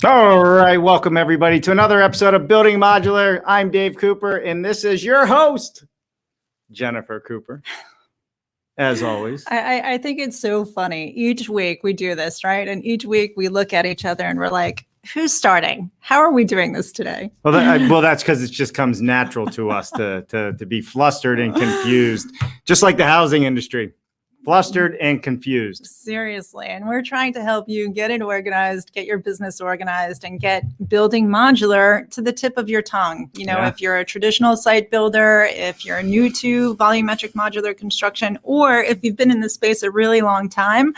All right, welcome everybody to another episode of Building Modular. I'm Dave Cooper, and this is your host, Jennifer Cooper, as always. I think it's so funny. Each week we do this, right? And each week we look at each other and we're like, who's starting? How are we doing this today? Well, that's because it just comes natural to us to be flustered and confused, just like the housing industry. Flustered and confused. Seriously. And we're trying to help you get it organized, get your business organized, and get building modular to the tip of your tongue. If you're a traditional site builder, if you're new to volumetric modular construction, or if you've been in this space a really long time,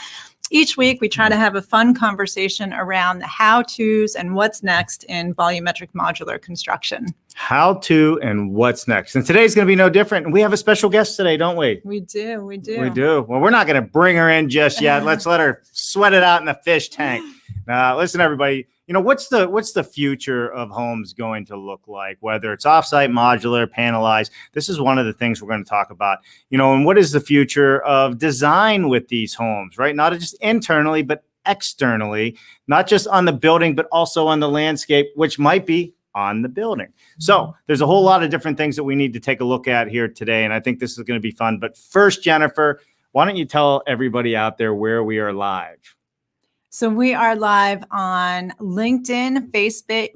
each week, we try to have a fun conversation around the how-tos and what's next in volumetric modular construction. How to and what's next. And today's going to be no different. And we have a special guest today, don't we? We do. We do. Well, we're not going to bring her in just yet. Let's let her sweat it out in the fish tank. Listen, everybody. What's the future of homes going to look like? Whether it's offsite, modular, panelized. This is one of the things we're going to talk about. And what is the future of design with these homes, right? Not just internally, but externally. Not just on the building, but also on the landscape, which might be on the building. So there's a whole lot of different things that we need to take a look at here today. And I think this is going to be fun. But first, Jennifer, why don't you tell everybody out there where we are live? So we are live on LinkedIn, Facebook.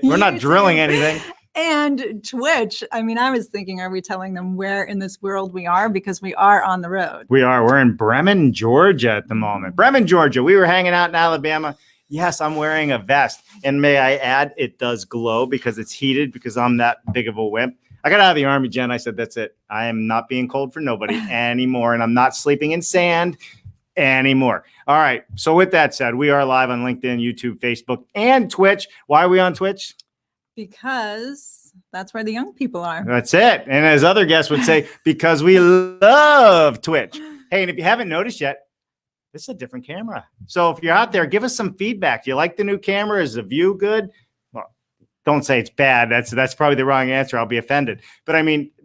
We're not drilling anything. And Twitch. I was thinking, are we telling them where in this world we are? Because we are on the road. We are. We're in Bremen, Georgia at the moment. Bremen, Georgia. We were hanging out in Alabama. Yes, I'm wearing a vest. And may I add, it does glow because it's heated because I'm that big of a wimp. I got out of the Army, Jen. I said, that's it. I am not being cold for nobody anymore. And I'm not sleeping in sand anymore. All right. So with that said, we are live on LinkedIn, YouTube, Facebook, and Twitch. Why are we on Twitch? Because that's where the young people are. That's it. And as other guests would say, because we love Twitch. Hey, and if you haven't noticed yet, this is a different camera. So if you're out there, give us some feedback. Do you like the new camera? Is the view good? Well, don't say it's bad. That's probably the wrong answer. I'll be offended. But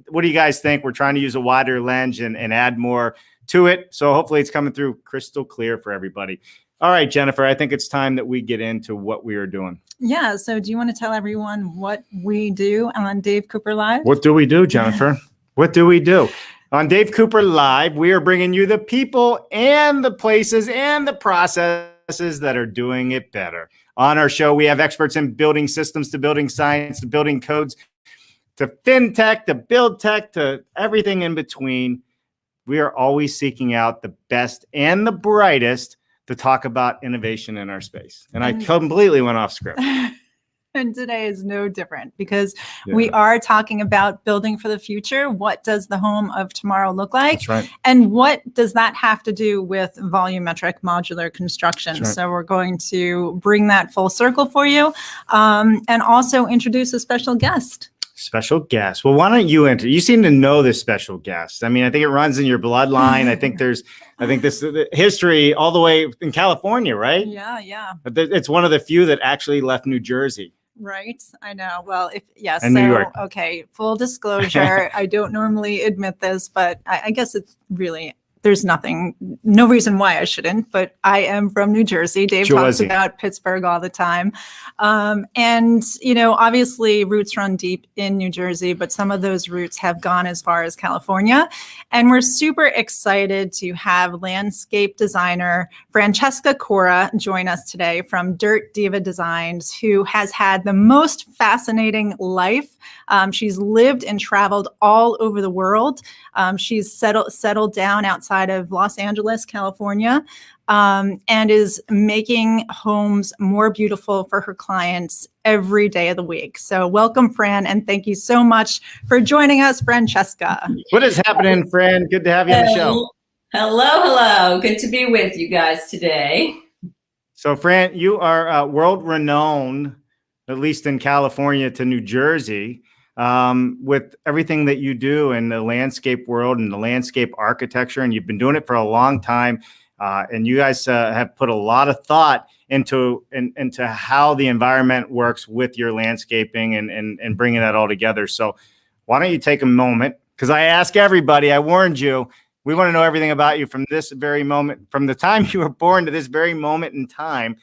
what do you guys think? We're trying to use a wider lens and add more to it. So hopefully it's coming through crystal clear for everybody. All right, Jennifer, I think it's time that we get into what we are doing. Yeah. So do you want to tell everyone what we do on Dave Cooper Live? What do we do, Jennifer? What do we do? On Dave Cooper Live, we are bringing you the people and the places and the processes that are doing it better. On our show, we have experts in building systems to building science to building codes to fintech to build tech to everything in between. We are always seeking out the best and the brightest to talk about innovation in our space. And I completely went off script. And today is no different because we are talking about building for the future. What does the home of tomorrow look like? That's right. And what does that have to do with volumetric modular construction? That's right. So we're going to bring that full circle for you and also introduce a special guest. Special guest. Well, why don't you enter? You seem to know this special guest. I think it runs in your bloodline. I think this history all the way in California, right? Yeah. But it's one of the few that actually left New Jersey. Right. I know. Well, And New York. Okay. Full disclosure. I don't normally admit this, but I guess it's really, there's no reason why I shouldn't, but I am from New Jersey. Dave talks about Pittsburgh all the time. And, obviously roots run deep in New Jersey, but some of those roots have gone as far as California. And we're super excited to have landscape designer Francesca Cora join us today from Dirt Diva Designs, who has had the most fascinating life. She's lived and traveled all over the world. She's settled down outside of Los Angeles, California, and is making homes more beautiful for her clients every day of the week. So welcome, Fran, and thank you so much for joining us, Francesca. What is happening, Fran? Good to have you on the show. Hello. Good to be with you guys today. So, Fran, you are world-renowned, at least in California to New Jersey, with everything that you do in the landscape world and the landscape architecture, and you've been doing it for a long time. And you guys have put a lot of thought into how the environment works with your landscaping and bringing that all together. So why don't you take a moment? Because I ask everybody, I warned you, we want to know everything about you from this very moment, from the time you were born to this very moment in time.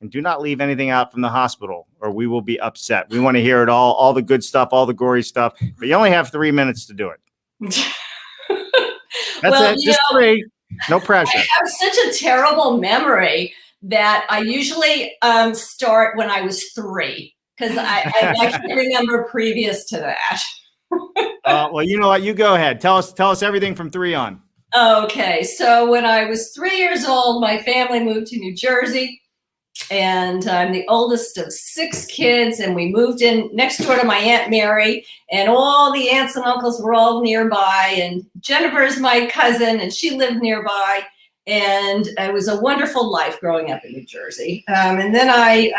and do not leave anything out from the hospital or we will be upset. We want to hear it all the good stuff, all the gory stuff, but you only have 3 minutes to do it. That's Well, it. Just 3. No pressure. I have such a terrible memory that I usually start when I was 3 because I can't remember previous to that. Well, you know what? You go ahead. Tell us everything from 3 on. Okay, so when I was 3 years old, my family moved to New Jersey, and I'm the oldest of 6 kids, and we moved in next door to my Aunt Mary, and all the aunts and uncles were all nearby, and Jennifer's my cousin, and she lived nearby, and it was a wonderful life growing up in New Jersey. And then I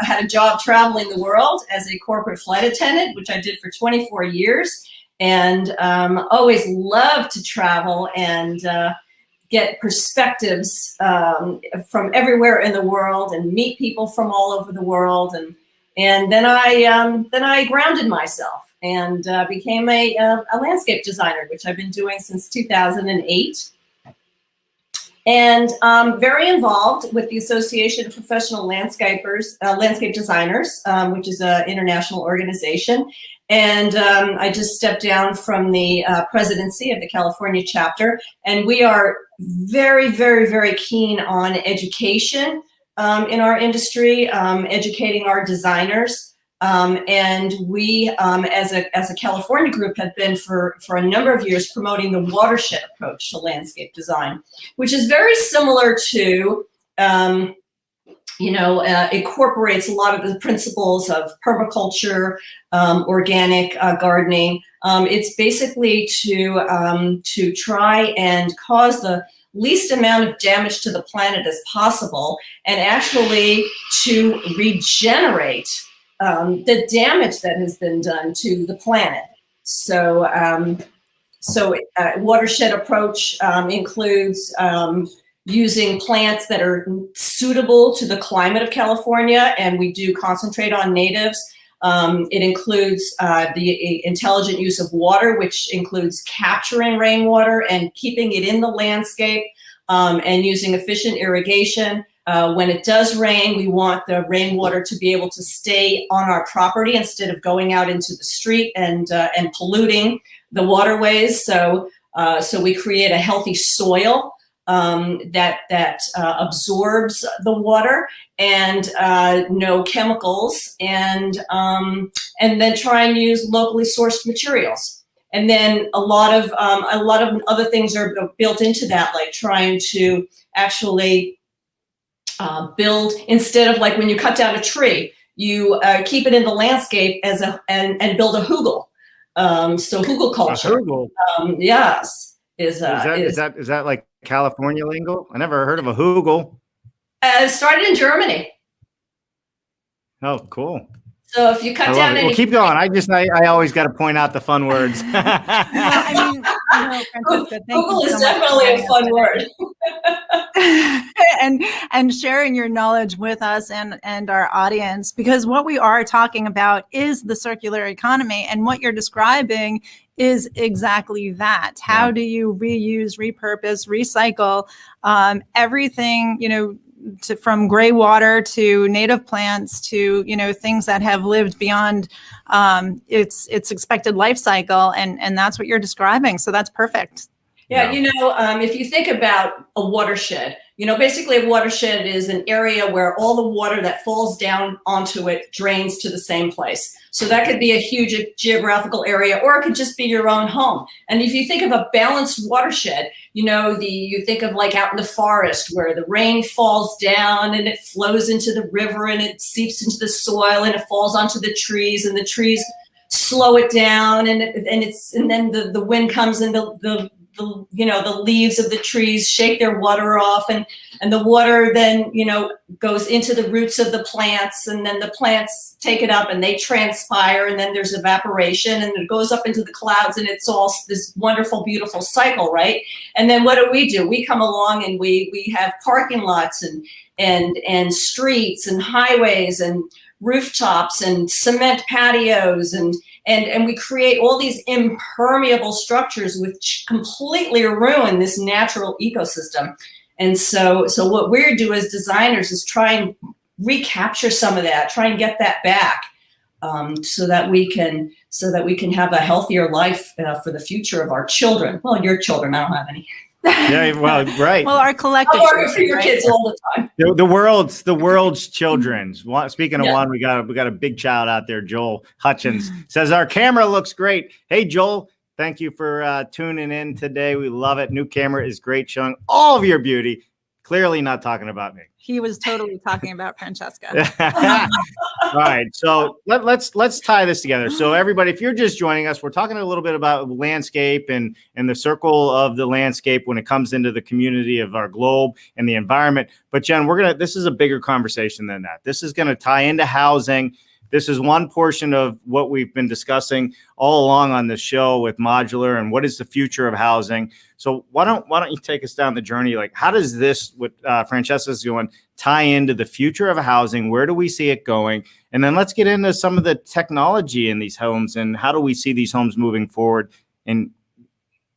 had a job traveling the world as a corporate flight attendant, which I did for 24 years. And always loved to travel and get perspectives from everywhere in the world and meet people from all over the world. And then I grounded myself and became a landscape designer, which I've been doing since 2008. And very involved with the Association of Professional Landscape Designers, which is an international organization. And I just stepped down from the presidency of the California chapter. And we are very, very, very keen on education in our industry, educating our designers. And we, as a California group, have been for a number of years promoting the Watershed Approach to landscape design, which is very similar to incorporates a lot of the principles of permaculture, organic gardening. It's basically to try and cause the least amount of damage to the planet as possible, and actually to regenerate the damage that has been done to the planet. So, Watershed Approach includes using plants that are suitable to the climate of California, and we do concentrate on natives. It includes the intelligent use of water, which includes capturing rainwater and keeping it in the landscape, and using efficient irrigation. When it does rain, we want the rainwater to be able to stay on our property instead of going out into the street and polluting the waterways. So we create a healthy soil that absorbs the water, and no chemicals, and then try and use locally sourced materials. And then a lot of other things are built into that, like trying to actually build, instead of like when you cut down a tree, you keep it in the landscape and build a hugel. So hugel culture. A hugel? Yes. Is that like California lingo? I never heard of a hugel. It started in Germany. Oh, cool. So if you cut down any, well, keep going. I always got to point out the fun words. Francesca, Google is definitely a fun word. and sharing your knowledge with us and our audience, because what we are talking about is the circular economy, and what you're describing is exactly that. How do you reuse, repurpose, recycle everything, from gray water to native plants to, things that have lived beyond its expected life cycle. And that's what you're describing. So that's perfect. Yeah, if you think about a watershed, basically a watershed is an area where all the water that falls down onto it drains to the same place. So that could be a huge geographical area, or it could just be your own home. And if you think of a balanced watershed, you think of like out in the forest where the rain falls down and it flows into the river and it seeps into the soil and it falls onto the trees, and the trees slow it down, and then the wind comes and the leaves of the trees shake their water off, and the water then, goes into the roots of the plants, and then the plants take it up and they transpire, and then there's evaporation, and it goes up into the clouds, and it's all this wonderful, beautiful cycle, right? And then what do? We come along and we have parking lots and streets and highways and rooftops and cement patios, and we create all these impermeable structures which completely ruin this natural ecosystem. And so what we do as designers is try and recapture some of that, try and get that back, so that we can have a healthier life for the future of our children. Well, your children, I don't have any. Yeah, well, right. Well, our collective. I'm working for your kids all the time. The world's children's. Speaking of Yeah. one, we got a big child out there. Joel Hutchins says our camera looks great. Hey, Joel, thank you for tuning in today. We love it. New camera is great, showing all of your beauty. Clearly not talking about me. He was totally talking about Francesca. All right, so let's tie this together. So everybody, if you're just joining us, we're talking a little bit about landscape and the circle of the landscape when it comes into the community of our globe and the environment. But Jen, this is a bigger conversation than that. This is gonna tie into housing. This is one portion of what we've been discussing all along on the show with modular and what is the future of housing. So why don't you take us down the journey? Like, how does this, what Francesca's doing, tie into the future of housing? Where do we see it going? And then let's get into some of the technology in these homes and how do we see these homes moving forward? And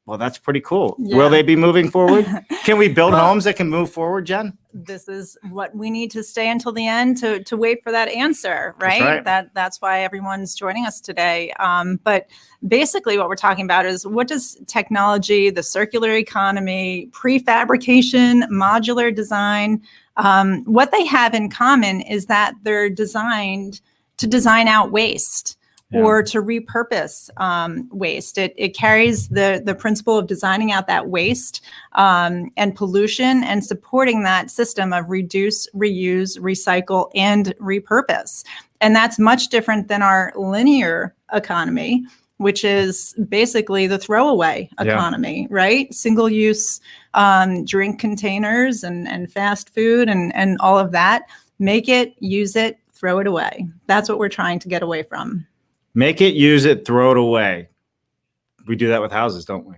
well, that's pretty cool. Yeah. Will they be moving forward? Can we build homes that can move forward, Jen? This is what we need to stay until the end to wait for that answer, right? That's why everyone's joining us today. But basically what we're talking about is what does technology, the circular economy, prefabrication, modular design, what they have in common is that they're designed to design out waste. Yeah. Or to repurpose waste. It carries the principle of designing out that waste and pollution and supporting that system of reduce, reuse, recycle, and repurpose. And that's much different than our linear economy, which is basically the throwaway economy, right? Single-use drink containers and fast food and all of that. Make it, use it, throw it away. That's what we're trying to get away from. Make it, use it, throw it away. We do that with houses, don't we?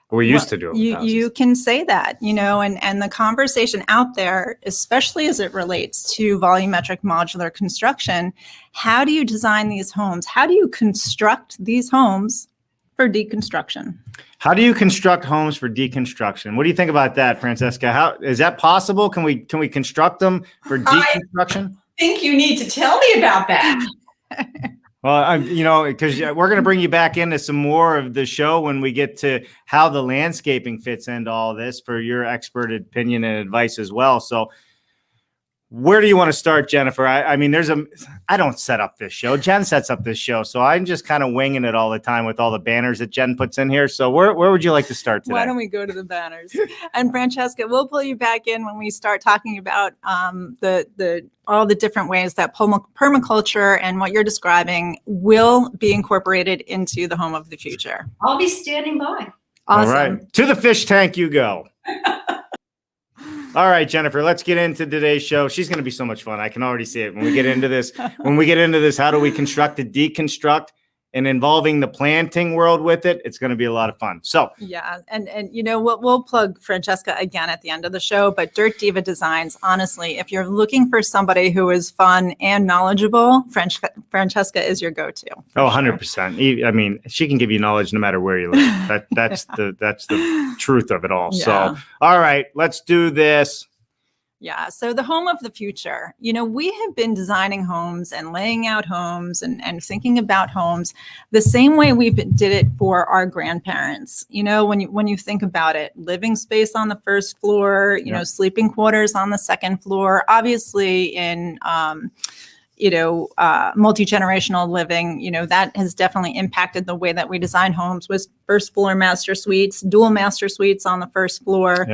Or we used to do it with houses. You can say that, and the conversation out there, especially as it relates to volumetric modular construction, how do you design these homes? How do you construct these homes for deconstruction? How do you construct homes for deconstruction? What do you think about that, Francesca? How is that possible? Can we construct them for deconstruction? I think you need to tell me about that. Well, because we're going to bring you back into some more of the show when we get to how the landscaping fits into all this for your expert opinion and advice as well. So where do you want to start, Jennifer? I mean, I don't set up this show. Jen sets up this show. So I'm just kind of winging it all the time with all the banners that Jen puts in here. So where would you like to start today? Why don't we go to the banners? And Francesca, we'll pull you back in when we start talking about all the different ways that permaculture and what you're describing will be incorporated into the home of the future. I'll be standing by. Awesome. All right. To the fish tank you go. All right, Jennifer, let's get into today's show. She's going to be so much fun. I can already see it when we get into this. How do we construct to deconstruct and involving the planting world with it? It's going to be a lot of fun. So yeah, and we'll plug Francesca again at the end of the show. But Dirt Diva Designs, honestly, if you're looking for somebody who is fun and knowledgeable, Francesca is your go-to. Oh, 100%. I mean, she can give you knowledge no matter where you live. That's the truth of it all. Yeah. So, all right, let's do this. Yeah. So the home of the future, we have been designing homes and laying out homes and thinking about homes the same way we did it for our grandparents. When you think about it, living space on the first floor, sleeping quarters on the second floor, obviously in, multi-generational living, that has definitely impacted the way that we design homes with first floor master suites, dual master suites on the first floor,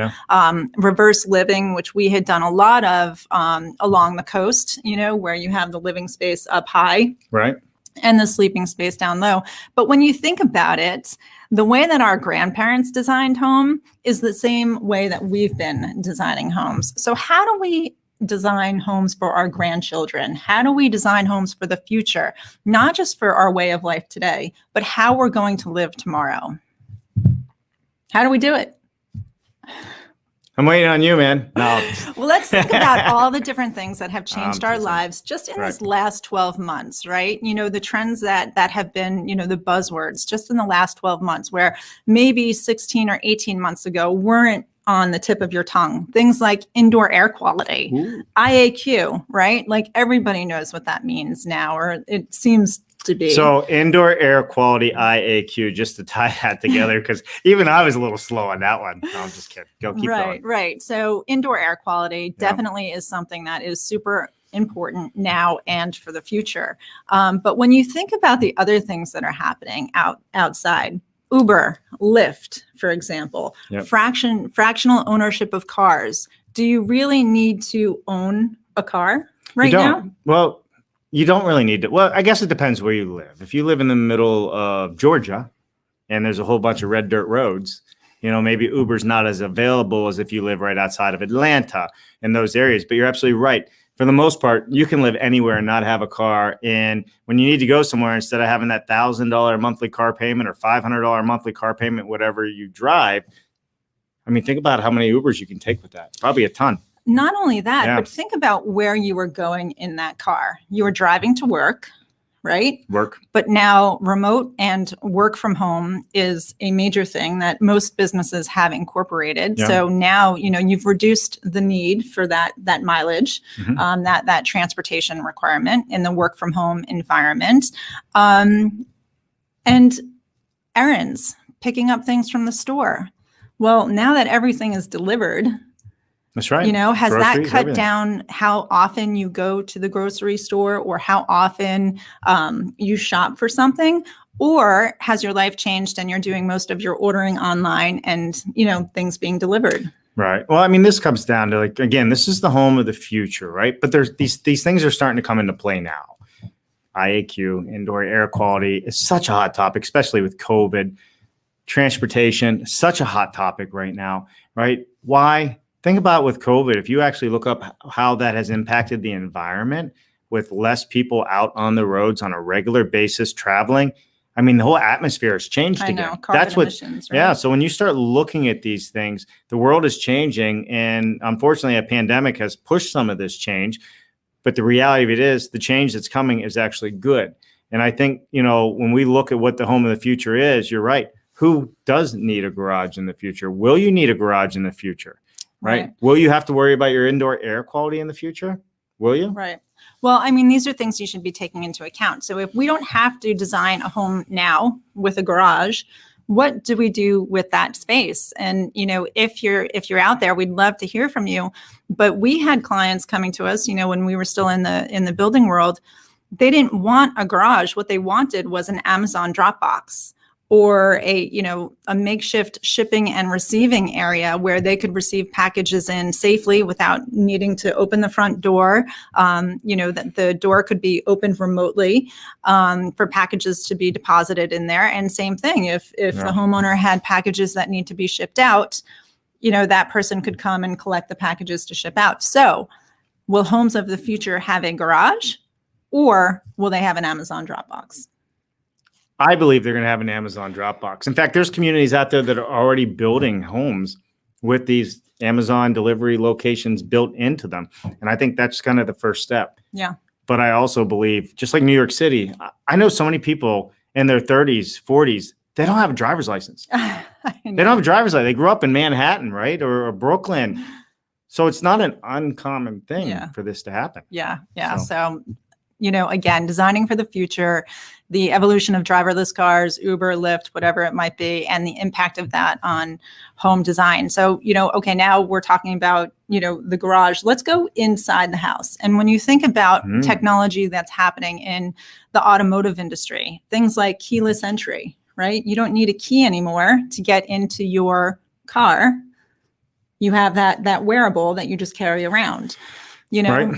reverse living, which we had done a lot of along the coast, where you have the living space up high. Right. And the sleeping space down low. But when you think about it, the way that our grandparents designed home is the same way that we've been designing homes. So how do we design homes for our grandchildren? How do we design homes for the future? Not just for our way of life today, but how we're going to live tomorrow. How do we do it? I'm waiting on you, man. No. Well, let's think about all the different things that have changed our lives just in this last 12 months, right? The trends that have been, the buzzwords just in the last 12 months, where maybe 16 or 18 months ago weren't on the tip of your tongue. Things like indoor air quality, Ooh. IAQ, right? Like everybody knows what that means now, or it seems to be. So indoor air quality IAQ, just to tie that together, because even I was a little slow on that one. No, I'm just kidding. Keep going. Right. So indoor air quality definitely is something that is super important now and for the future. But when you think about the other things that are happening outside, Uber, Lyft, for example, fractional ownership of cars. Do you really need to own a car right now? Well, you don't really need to. Well, I guess it depends where you live. If you live in the middle of Georgia and there's a whole bunch of red dirt roads, maybe Uber's not as available as if you live right outside of Atlanta in those areas. But you're absolutely right. For the most part, you can live anywhere and not have a car. And when you need to go somewhere, instead of having that $1,000 monthly car payment or $500 monthly car payment, whatever you drive, I mean, think about how many Ubers you can take with that. Probably a ton. Not only that, but think about where you were going in that car. You were driving to work, right? Work. But now remote and work from home is a major thing that most businesses have incorporated. Yeah. So now, you've reduced the need for that mileage, that transportation requirement in the work from home environment. And errands, picking up things from the store. Well, now that everything is delivered, that's right. Has Groceries, that cut everything. down how often you go to the grocery store or how often you shop for something? Or has your life changed and you're doing most of your ordering online and, things being delivered? Right. Well, I mean, this comes down to, again, this is the home of the future, right? But there's these things are starting to come into play now. IAQ, indoor air quality, is such a hot topic, especially with COVID. Transportation, such a hot topic right now, right? Why? Think about with COVID, if you actually look up how that has impacted the environment with less people out on the roads on a regular basis traveling, I mean, the whole atmosphere has changed again. I know, carbon emissions, right? Yeah. So when you start looking at these things, the world is changing. And unfortunately, a pandemic has pushed some of this change. But the reality of it is the change that's coming is actually good. And I think, when we look at what the home of the future is, you're right. Who doesn't need a garage in the future? Will you need a garage in the future? Right. Will you have to worry about your indoor air quality in the future? Will you? Right. Well, I mean, these are things you should be taking into account. So if we don't have to design a home now with a garage, what do we do with that space? And, if you're out there, we'd love to hear from you. But we had clients coming to us, when we were still in the building world, they didn't want a garage. What they wanted was an Amazon drop box, or a makeshift shipping and receiving area where they could receive packages in safely without needing to open the front door. That the door could be opened remotely for packages to be deposited in there. And same thing, if the homeowner had packages that need to be shipped out, that person could come and collect the packages to ship out. So will homes of the future have a garage, or will they have an Amazon Dropbox? I believe they're going to have an Amazon Dropbox. In fact, there's communities out there that are already building homes with these Amazon delivery locations built into them. And I think that's kind of the first step. Yeah. But I also believe, just like New York City, I know so many people in their 30s, 40s, they don't have a driver's license. They don't have a driver's license. They grew up in Manhattan, right? Or Brooklyn. So it's not an uncommon thing for this to happen. Yeah. So again, designing for the future, the evolution of driverless cars, Uber, Lyft, whatever it might be, and the impact of that on home design. So, okay, now we're talking about, the garage. Let's go inside the house. And when you think about technology that's happening in the automotive industry, things like keyless entry, right? You don't need a key anymore to get into your car. You have that wearable that you just carry around.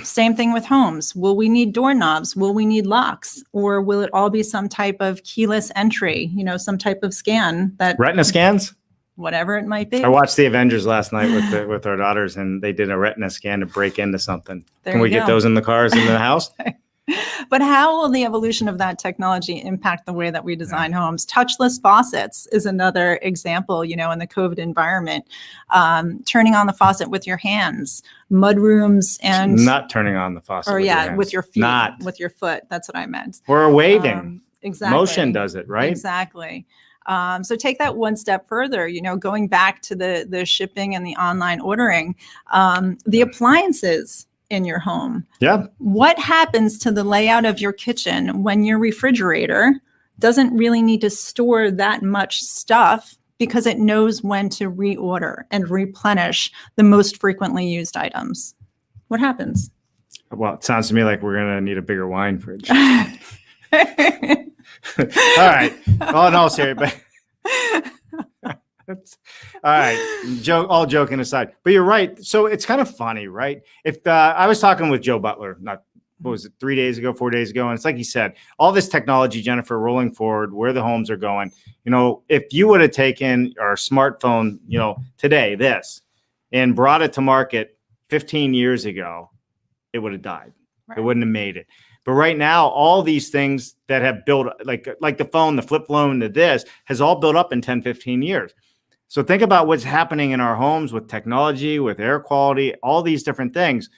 Same thing with homes. Will we need doorknobs? Will we need locks? Or will it all be some type of keyless entry, some type of scan that retina scans? Whatever it might be. I watched the Avengers last night with our daughters, and they did a retina scan to break into something. Can we get those in the cars in the house? But how will the evolution of that technology impact the way that we design homes? Touchless faucets is another example, in the COVID environment. Turning on the faucet with your hands, mud rooms, and not turning on the faucet. Or with your hands. With your feet, not with your foot. That's what I meant. Or waving. Exactly. Motion does it, right? Exactly. So take that one step further, going back to the shipping and the online ordering, the appliances in your home. Yeah. What happens to the layout of your kitchen when your refrigerator doesn't really need to store that much stuff because it knows when to reorder and replenish the most frequently used items? What happens? Well, it sounds to me like we're going to need a bigger wine fridge. All right. Oh, no, serious. But all right. All joking aside. But you're right. So it's kind of funny, right? If I was talking with Joe Butler, what was it, 4 days ago? And it's like he said, all this technology, Jennifer, rolling forward, where the homes are going. If you would have taken our smartphone, today, and brought it to market 15 years ago, it would have died. Right. It wouldn't have made it. But right now, all these things that have built, like the phone, the flip phone to this, has all built up in 10, 15 years. So think about what's happening in our homes with technology, with air quality, all these different things.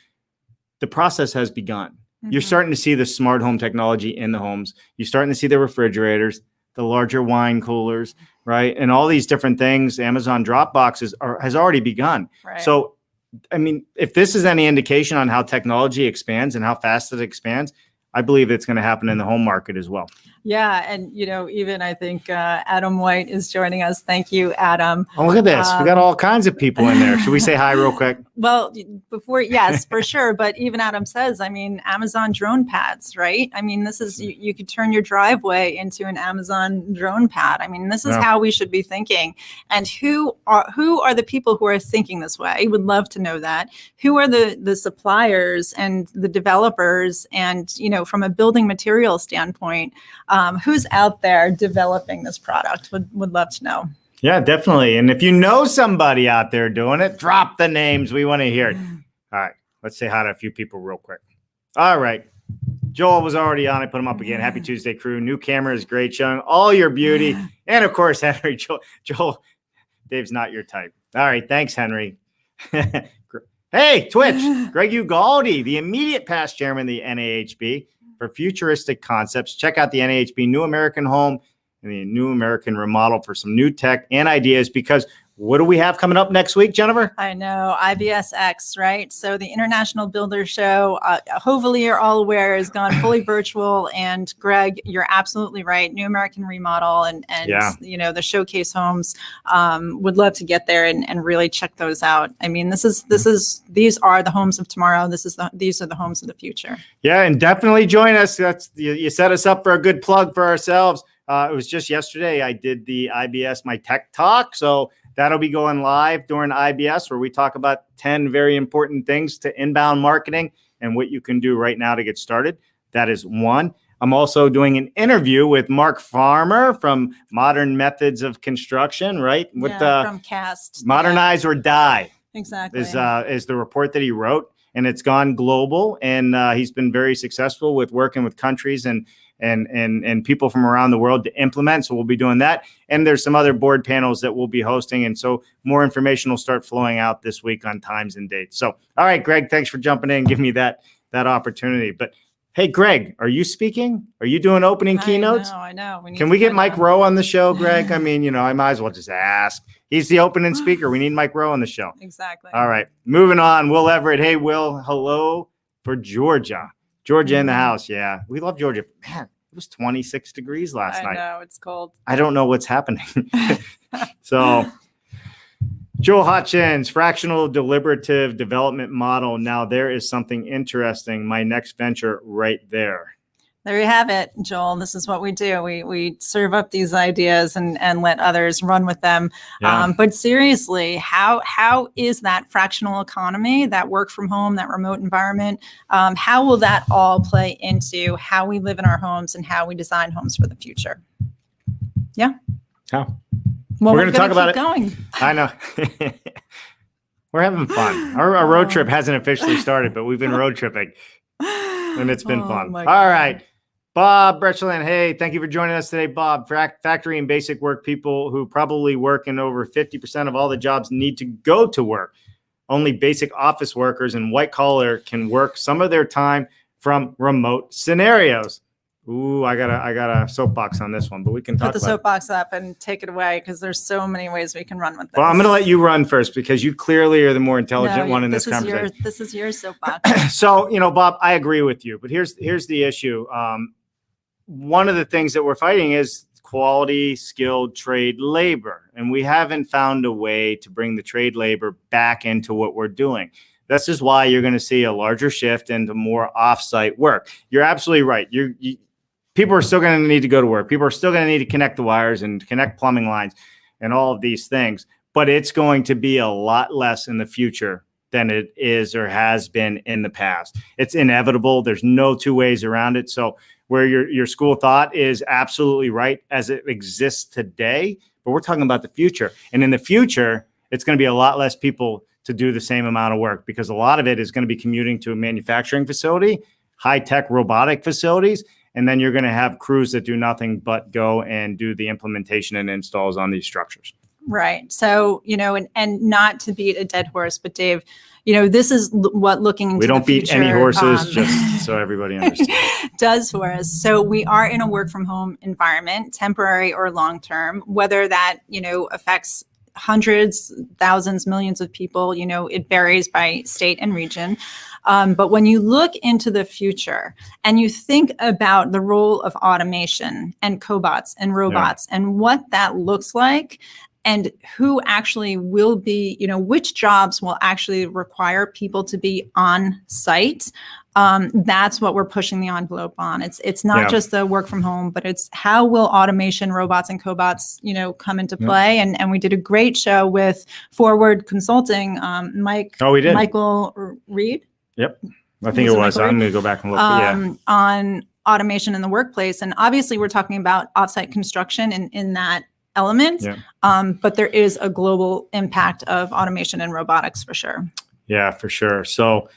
The process has begun. You're starting to see the smart home technology in the homes. You're starting to see the refrigerators, the larger wine coolers, right? And all these different things, Amazon drop boxes has already begun. Right. So, I mean, if this is any indication on how technology expands and how fast it expands, I believe it's going to happen in the home market as well. Yeah. And, even I think Adam White is joining us. Thank you, Adam. Oh, look at this. We got all kinds of people in there. Should we say hi real quick? Well, yes, for sure. But even Adam says, Amazon drone pads, right? This is, you could turn your driveway into an Amazon drone pad. This is how we should be thinking. And who are the people who are thinking this way? Would love to know that. Who are the suppliers and the developers and, from a building material standpoint, who's out there developing this product? Would love to know. Yeah, definitely. And if you know somebody out there doing it, drop the names. We want to hear it. All right. Let's say hi to a few people real quick. All right. Joel was already on. I put him up again. Happy Tuesday, crew. New camera is great, showing all your beauty. And, of course, Henry. Joel, Dave's not your type. All right. Thanks, Henry. Hey, Twitch. Greg Ugaldi, the immediate past chairman of the NAHB. For futuristic concepts, check out the NAHB New American Home and the New American Remodel for some new tech and ideas, because what do we have coming up next week, Jennifer? I know, IBSX, right? So the International Builder Show, hopefully you're all aware, has gone fully virtual. And Greg, you're absolutely right. New American Remodel and the showcase homes, would love to get there and really check those out. These are the homes of tomorrow. These are the homes of the future. Yeah, and definitely join us. You set us up for a good plug for ourselves. It was just yesterday I did the IBS My Tech Talk. So that'll be going live during IBS, where we talk about 10 very important things to inbound marketing and what you can do right now to get started. That is one. I'm also doing an interview with Mark Farmer from Modern Methods of Construction, right? From CAST. Modernize or Die. Exactly. Is the report that he wrote, and it's gone global. And he's been very successful with working with countries and people from around the world to implement. So we'll be doing that. And there's some other board panels that we'll be hosting. And so more information will start flowing out this week on times and dates. So, all right, Greg, thanks for jumping in and giving me that opportunity. But hey, Greg, are you speaking? Are you doing opening keynotes? I know. Can we get Mike Rowe on the show, Greg? I might as well just ask. He's the opening speaker. We need Mike Rowe on the show. Exactly. All right, moving on. Will Everett. Hey, Will, hello for Georgia. Georgia in the house. Yeah, we love Georgia. Man, it was 26 degrees last night. I know, it's cold. I don't know what's happening. So, Joel Hutchins, fractional deliberative development model. Now, there is something interesting. My next venture right there. There you have it, Joel. This is what we do. We serve up these ideas and let others run with them. Yeah. But seriously, how is that fractional economy, that work from home, that remote environment, how will that all play into how we live in our homes and how we design homes for the future? Yeah. How? Well, we're going to talk about it. Going. I know. We're having fun. Our road trip hasn't officially started, but we've been road tripping, and it's been fun. All right. Bob Bretchlin, hey, thank you for joining us today, Bob. Factory and basic work people who probably work in over 50% of all the jobs need to go to work. Only basic office workers and white collar can work some of their time from remote scenarios. Ooh, I got a soapbox on this one, but we can talk Put the about it. soapbox up and take it away because there's so many ways we can run with this. Well, I'm going to let you run first because you clearly are the more intelligent one in this conversation. This is your soapbox. So, Bob, I agree with you, but here's the issue. One of the things that we're fighting is quality, skilled trade labor, and we haven't found a way to bring the trade labor back into what we're doing. This is why you're going to see a larger shift into more offsite work. You're absolutely right. People are still going to need to go to work. People are still going to need to connect the wires and connect plumbing lines and all of these things. But it's going to be a lot less in the future than it is or has been in the past. It's inevitable. There's no two ways around it. So where your school of thought is absolutely right as it exists today, but we're talking about the future. And in the future, it's going to be a lot less people to do the same amount of work because a lot of it is going to be commuting to a manufacturing facility, high-tech robotic facilities, and then you're going to have crews that do nothing but go and do the implementation and installs on these structures. Right. So, and not to beat a dead horse, but Dave, this is what looking into we don't the beat future, any horses, just so everybody understands. Does for us. So we are in a work from home environment, temporary or long term, whether that, affects hundreds, thousands, millions of people, it varies by state and region. But when you look into the future and you think about the role of automation and cobots and robots and what that looks like and who actually will be, which jobs will actually require people to be on site, that's what we're pushing the envelope on. It's not just the work from home, but it's how will automation, robots, and cobots, come into play. And we did a great show with Forward Consulting, Michael Reed. Yep. I think it was. I'm going to go back and look. On automation in the workplace. And obviously we're talking about offsite construction in that element. But there is a global impact of automation and robotics for sure. Yeah, for sure. So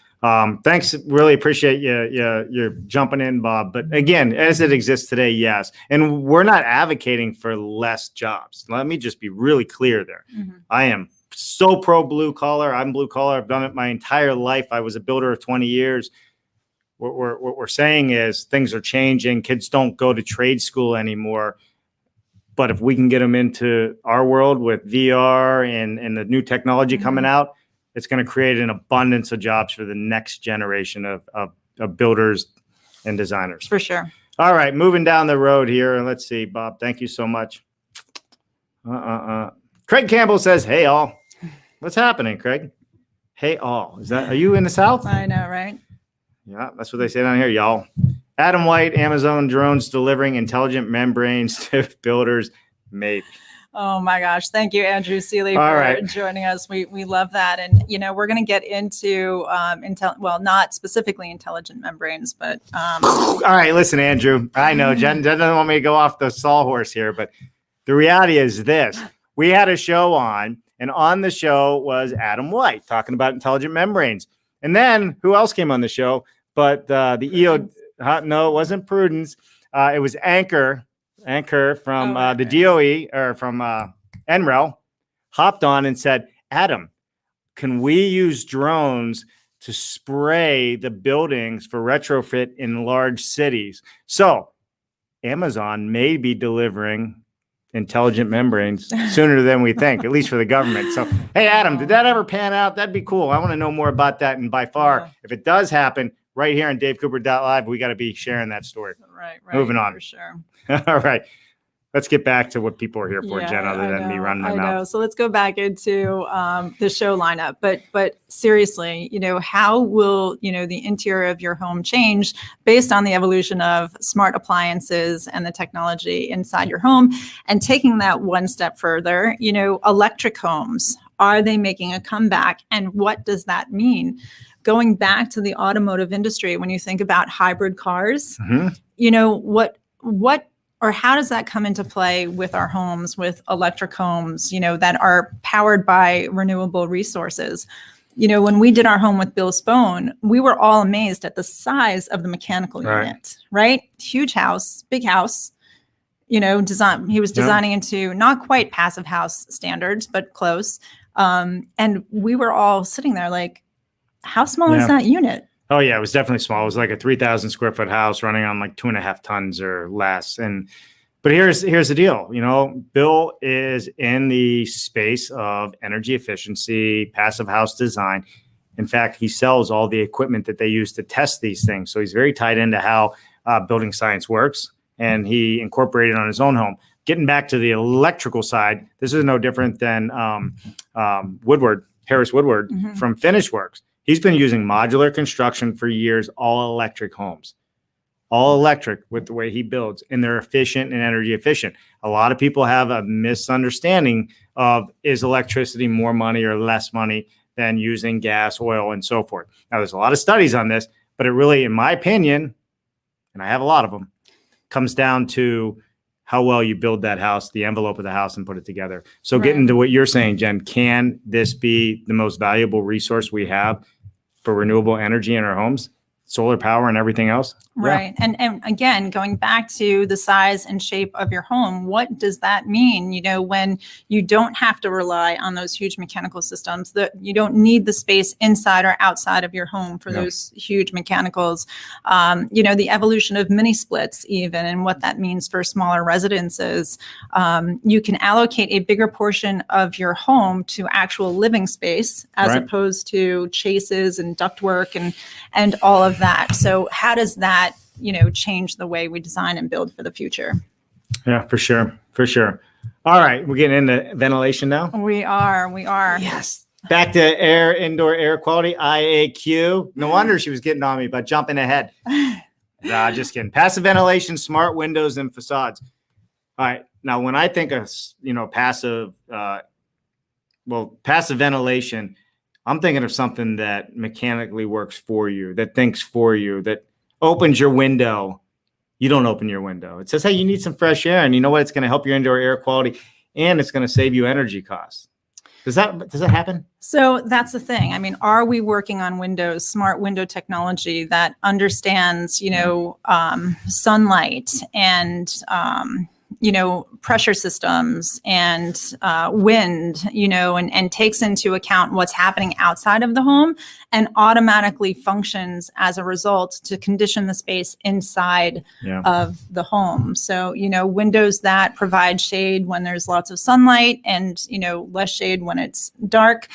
thanks. Really appreciate you're jumping in, Bob. But again, as it exists today, yes. And we're not advocating for less jobs. Let me just be really clear there. Mm-hmm. I am so pro blue collar. I'm blue collar. I've done it my entire life. I was a builder of 20 years. What we're saying is things are changing. Kids don't go to trade school anymore. But if we can get them into our world with VR and the new technology coming out, it's going to create an abundance of jobs for the next generation of builders and designers. For sure. All right, moving down the road here. Let's see, Bob. Thank you so much. Craig Campbell says, "Hey all." What's happening, Craig? Hey all. Are you in the South? I know, right? Yeah, that's what they say down here, y'all. Adam White, Amazon drones delivering intelligent membranes to builders, maybe. Oh my gosh. Thank you, Andrew Seeley, for joining us. We love that. And, we're going to get into, not specifically intelligent membranes, but. All right, listen, Andrew, I know Jen doesn't want me to go off the sawhorse here, but the reality is this. We had a show on, and on the show was Adam White talking about intelligent membranes. And then who else came on the show? But the EO... no, it wasn't Prudence. It was Anchor from the DOE or from NREL, hopped on and said, Adam, can we use drones to spray the buildings for retrofit in large cities? So Amazon may be delivering intelligent membranes sooner than we think, at least for the government. So, hey, Adam, did that ever pan out? That'd be cool. I want to know more about that. And by far, if it does happen, right here on DaveCooper.live, we got to be sharing that story. Right. Moving on. For sure. All right. Let's get back to what people are here for, Jen, other than me running my mouth. So let's go back into the show lineup. But seriously, how will, the interior of your home change based on the evolution of smart appliances and the technology inside your home? And taking that one step further, electric homes, are they making a comeback? And what does that mean? Going back to the automotive industry, when you think about hybrid cars, what or how does that come into play with our homes, with electric homes, that are powered by renewable resources? When we did our home with Bill Spohn, we were all amazed at the size of the mechanical unit, right? Huge house, big house, he was designing into not quite passive house standards, but close. And we were all sitting there like, how small is that unit? Oh yeah, it was definitely small. It was like a 3,000 square foot house running on like 2.5 tons or less. But here's the deal. Bill is in the space of energy efficiency, passive house design. In fact, he sells all the equipment that they use to test these things. So he's very tied into how building science works, and he incorporated it on his own home. Getting back to the electrical side, this is no different than Harris Woodward from Finish Works. He's been using modular construction for years, all electric homes. All electric with the way he builds, and they're efficient and energy efficient. A lot of people have a misunderstanding of, is electricity more money or less money than using gas, oil, and so forth. Now, there's a lot of studies on this, but it really, in my opinion, and I have a lot of them, comes down to how well you build that house, the envelope of the house, and put it together. So getting to what you're saying, Jen, can this be the most valuable resource we have for renewable energy in our homes? Solar power and everything else. Right. Yeah. And again, going back to the size and shape of your home, what does that mean? When you don't have to rely on those huge mechanical systems, that you don't need the space inside or outside of your home for those huge mechanicals. The evolution of mini splits even, and what that means for smaller residences. You can allocate a bigger portion of your home to actual living space as opposed to chases and ductwork and all of that. So how does that, change the way we design and build for the future? Yeah, for sure. For sure. All right. We're getting into ventilation now. We are. Yes. Back to indoor air quality, IAQ. No wonder she was getting on me, but jumping ahead. Nah, just kidding. Passive ventilation, smart windows, and facades. All right. Now, when I think of, passive ventilation, I'm thinking of something that mechanically works for you, that thinks for you, that opens your window. You don't open your window. It says, hey, you need some fresh air. And you know what? It's going to help your indoor air quality, and it's going to save you energy costs. Does that happen? So that's the thing. I mean, are we working on windows, smart window technology that understands, sunlight and, pressure systems and wind, and takes into account what's happening outside of the home and automatically functions as a result to condition the space inside of the home. So, windows that provide shade when there's lots of sunlight and, less shade when it's dark,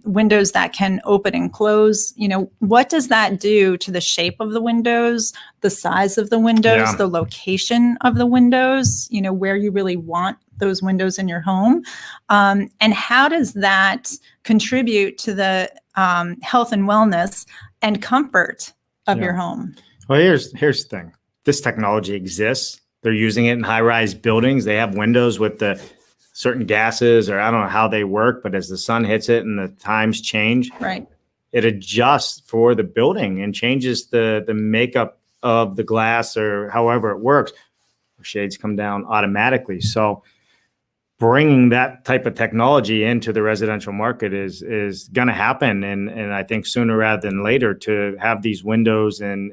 windows that can open and close. What does that do to the shape of the windows, the size of the windows, the location of the windows, where you really want those windows in your home? And how does that contribute to the health and wellness and comfort of your home? Well, here's the thing. This technology exists. They're using it in high-rise buildings. They have windows with the certain gases, or I don't know how they work, but as the sun hits it and the times change, it adjusts for the building and changes the makeup of the glass, or however it works. Shades come down automatically. So bringing that type of technology into the residential market is going to happen. And I think sooner rather than later, to have these windows and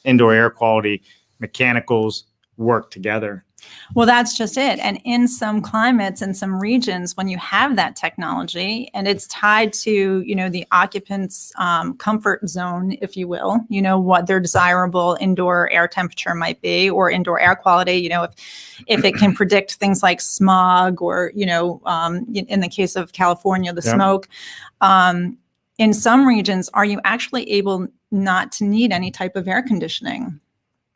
indoor air quality mechanicals work together. Well, that's just it. And in some climates and some regions, when you have that technology and it's tied to, the occupant's comfort zone, if you will, what their desirable indoor air temperature might be, or indoor air quality, if it can predict things like smog, or, in the case of California, the smoke, in some regions, are you actually able not to need any type of air conditioning?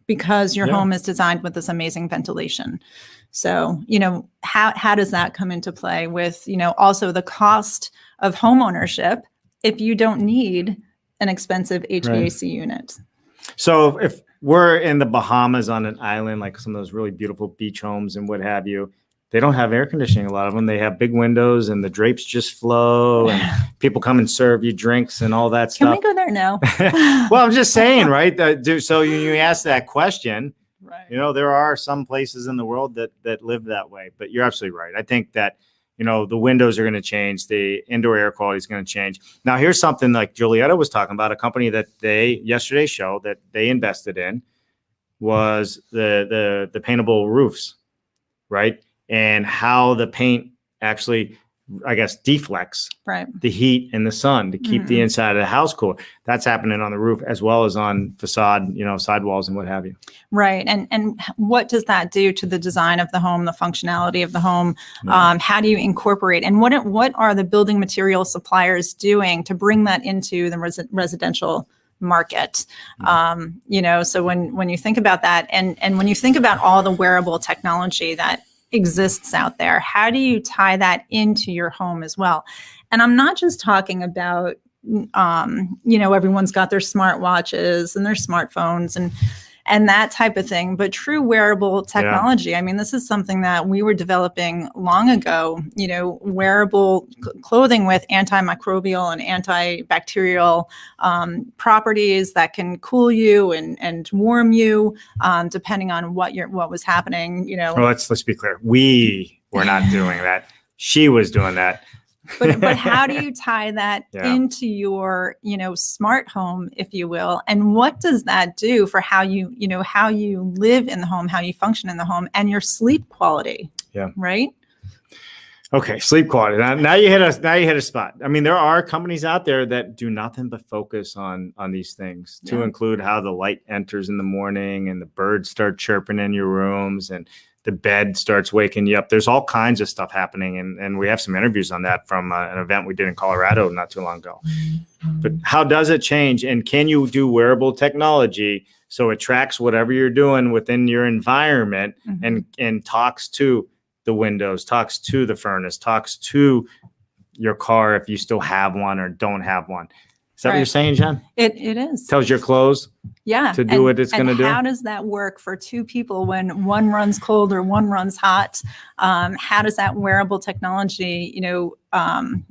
Because your home is designed with this amazing ventilation. So, how does that come into play with, also the cost of home ownership if you don't need an expensive HVAC unit? So if we're in the Bahamas on an island, like some of those really beautiful beach homes and what have you, they don't have air conditioning. A lot of them, they have big windows and the drapes just flow and people come and serve you drinks and all that stuff. Can we go there now? Well, I'm just saying, right? So you ask that question, there are some places in the world that live that way, but you're absolutely right. I think that, the windows are going to change. The indoor air quality is going to change. Now, here's something like Julietta was talking about, a company that yesterday's show that they invested in was the Paintable Roofs, right? And how the paint actually I guess, deflects Right. the heat and the sun to keep the inside of the house cool. That's happening on the roof as well as on facade, sidewalls and what have you. Right. And what does that do to the design of the home, the functionality of the home? How do you incorporate, and what are the building material suppliers doing to bring that into the residential market? So when you think about that, and when you think about all the wearable technology that exists out there, how do you tie that into your home as well? And I'm not just talking about, everyone's got their smartwatches and their smartphones and that type of thing, but true wearable technology. Yeah. I mean, this is something that we were developing long ago, wearable clothing with antimicrobial and antibacterial properties that can cool you and warm you, depending on what was happening, Well, let's be clear. We were not doing that. She was doing that. But how do you tie that into your, smart home, if you will? And what does that do for how you live in the home, how you function in the home, and your sleep quality? Yeah. Right. Okay. Sleep quality. Now you hit a spot. I mean, there are companies out there that do nothing but focus on these things, to include how the light enters in the morning and the birds start chirping in your rooms and the bed starts waking you up. There's all kinds of stuff happening. And we have some interviews on that from an event we did in Colorado not too long ago. But how does it change? And can you do wearable technology so it tracks whatever you're doing within your environment and talks to the windows, talks to the furnace, talks to your car if you still have one or don't have one? Is that what you're saying, Jen? It is. Tells your clothes to do what it's going to do? How does that work for two people when one runs cold or one runs hot? How does that wearable technology,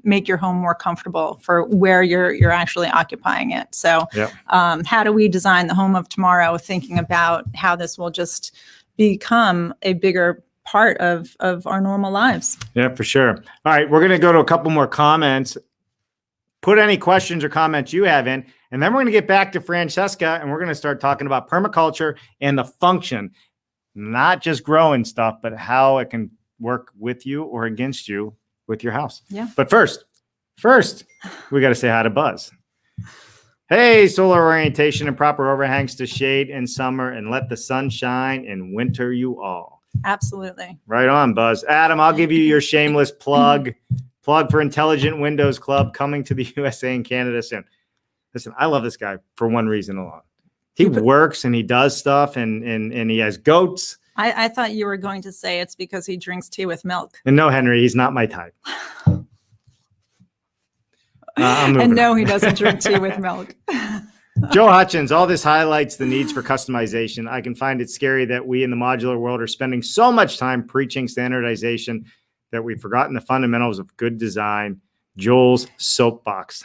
make your home more comfortable for where you're actually occupying it? So how do we design the home of tomorrow, thinking about how this will just become a bigger part of our normal lives? Yeah, for sure. All right, we're going to go to a couple more comments. Put any questions or comments you have in, and then we're going to get back to Francesca, and we're going to start talking about permaculture and the function, not just growing stuff, but how it can work with you or against you with your house. Yeah. But first, we got to say hi to Buzz. Hey, solar orientation and proper overhangs to shade in summer and let the sun shine in winter you all. Absolutely. Right on, Buzz. Adam, I'll give you your shameless plug. Plug for Intelligent Windows Club coming to the USA and Canada soon. Listen, I love this guy for one reason alone. He works and he does stuff and he has goats. I thought you were going to say it's because he drinks tea with milk. And no, Henry, he's not my type. And no, he doesn't drink tea with milk. Joe Hutchins, all this highlights the needs for customization. I can find it scary that we in the modular world are spending so much time preaching standardization that we've forgotten the fundamentals of good design. Joel's soapbox.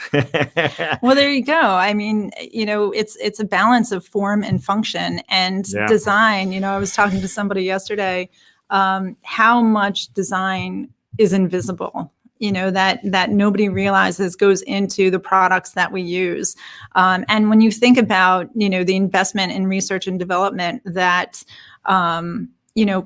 Well, there you go. I mean, it's a balance of form and function and design. I was talking to somebody yesterday, how much design is invisible, that nobody realizes goes into the products that we use. And when you think about, the investment in research and development that,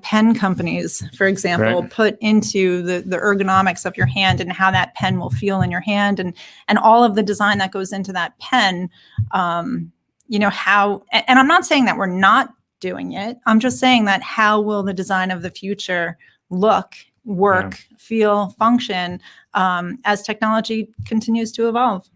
pen companies, for example, put into the ergonomics of your hand and how that pen will feel in your hand and all of the design that goes into that pen, how, and I'm not saying that we're not doing it. I'm just saying that how will the design of the future look, work, feel, function, as technology continues to evolve?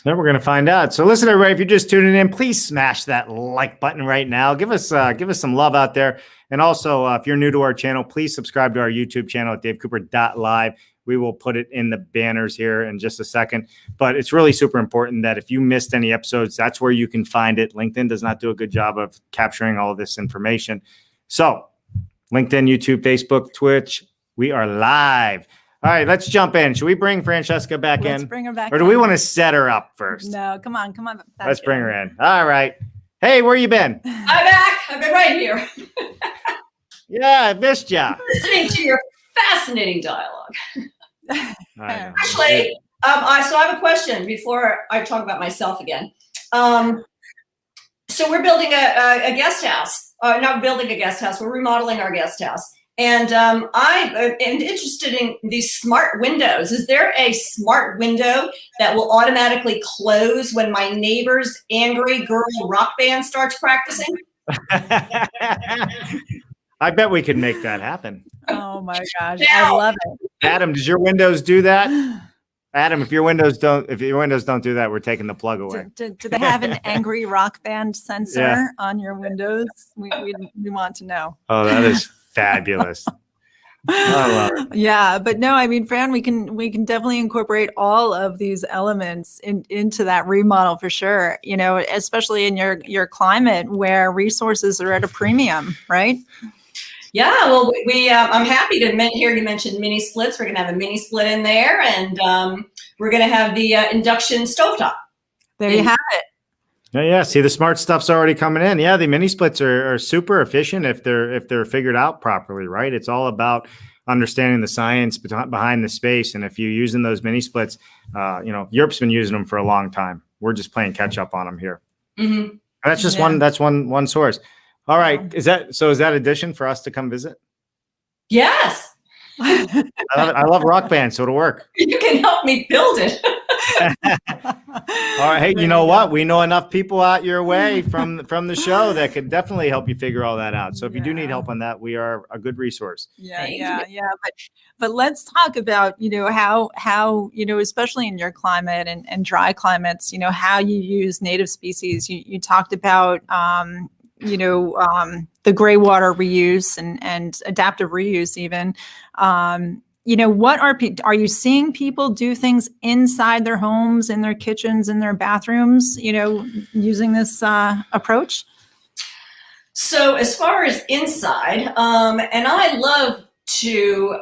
Yeah, we're going to find out. So listen, everybody, if you're just tuning in, please smash that like button right now. Give us some love out there. And also, if you're new to our channel, please subscribe to our YouTube channel at davecooper.live. We will put it in the banners here in just a second. But it's really super important that if you missed any episodes, that's where you can find it. LinkedIn does not do a good job of capturing all of this information. So LinkedIn, YouTube, Facebook, Twitch, we are live. All right, let's jump in. Should we bring Francesca back in? Let's bring her back in. Or do we want to set her up first? No, come on. Let's bring her in. All right. Hey, where you been? I'm back. I've been right here. Yeah, I missed you. Listening to your fascinating dialogue. Actually, so I have a question before I talk about myself again. So we're building a guest house. Not building a guest house. We're remodeling our guest house. And I am interested in these smart windows. Is there a smart window that will automatically close when my neighbor's angry girl rock band starts practicing? I bet we could make that happen. Oh my gosh, I love it. Adam, does your Windows do that? Adam, if your Windows don't do that, we're taking the plug away. Do they have an angry rock band sensor on your windows? We want to know. Oh, that is fabulous. I love it. Yeah, but no, I mean, Fran, we can definitely incorporate all of these elements into that remodel for sure. You know, especially in your climate where resources are at a premium, right? Yeah, well, I'm happy to hear you mentioned mini splits. We're going to have a mini split in there, and we're going to have the induction stovetop. There you have it. Yeah. See, the smart stuff's already coming in. Yeah, the mini splits are super efficient if they're figured out properly, right? It's all about understanding the science behind the space. And if you're using those mini splits, Europe's been using them for a long time. We're just playing catch up on them here. Mm-hmm. That's just one source. All right. Is that addition for us to come visit? Yes. I love it. I love rock band, so it'll work. You can help me build it. All right. Hey, you know what? We know enough people out your way from the show that could definitely help you figure all that out. So if you do need help on that, we are a good resource. Yeah. But let's talk about, how, especially in your climate and dry climates, how you use native species. You talked about, the gray water reuse and adaptive reuse even. What are you seeing people do things inside their homes, in their kitchens, in their bathrooms, using this approach? So as far as inside, and I love to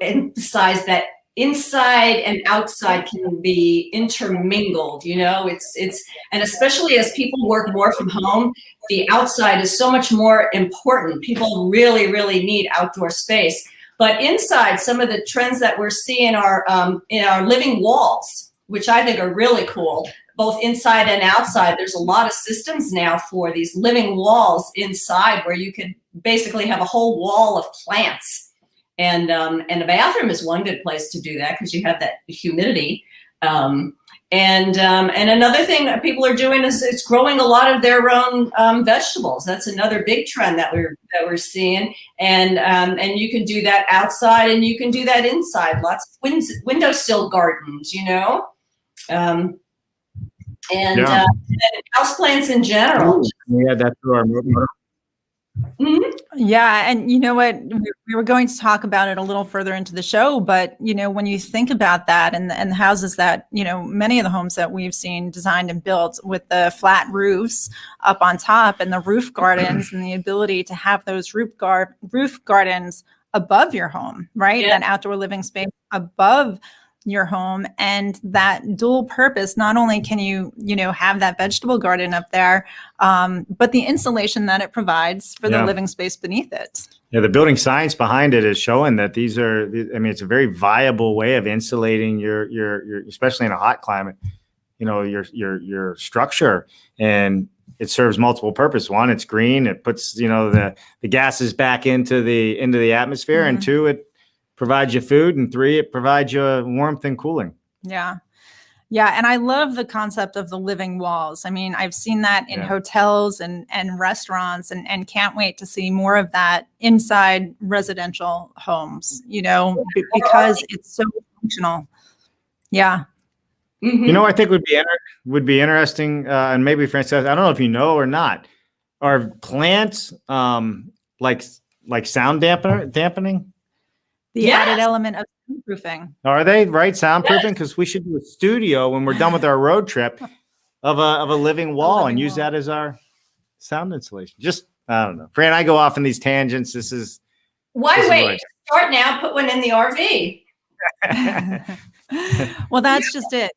emphasize that inside and outside can be intermingled, it's and especially as people work more from home, the outside is so much more important. People really, really need outdoor space. But inside, some of the trends that we're seeing are in our living walls, which I think are really cool, both inside and outside. There's a lot of systems now for these living walls inside where you could basically have a whole wall of plants. And the bathroom is one good place to do that because you have that humidity. And another thing that people are doing is it's growing a lot of their own vegetables. That's another big trend that we're seeing. And you can do that outside and you can do that inside. Lots of windowsill gardens, and houseplants in general. Yeah, that's through our motor. Mm-hmm. Yeah. And you know what, we were going to talk about it a little further into the show, but when you think about that and the houses that, many of the homes that we've seen designed and built with the flat roofs up on top and the roof gardens and the ability to have those roof gardens above your home, right? Yeah. That outdoor living space above your home, and that dual purpose. Not only can you have that vegetable garden up there, but the insulation that it provides for the living space beneath it. Yeah, the building science behind it is showing that these are. I mean, it's a very viable way of insulating your especially in a hot climate. Your structure, and it serves multiple purposes. One, it's green. It puts the gases back into the atmosphere, and two, it provides you food, and three, it provides you warmth and cooling. Yeah. And I love the concept of the living walls. I mean, I've seen that in hotels and restaurants, and can't wait to see more of that inside residential homes, because it's so functional. Yeah. Mm-hmm. I think would be interesting, and maybe Francesca, I don't know if you know or not, are plants like sound dampening? The added element of soundproofing. Are they right? Soundproofing? Because we should do a studio when we're done with our road trip of a living wall and use that as our sound insulation. Just, I don't know. Fran, I go off in these tangents. Why wait? Start now, put one in the RV. Well, that's just it.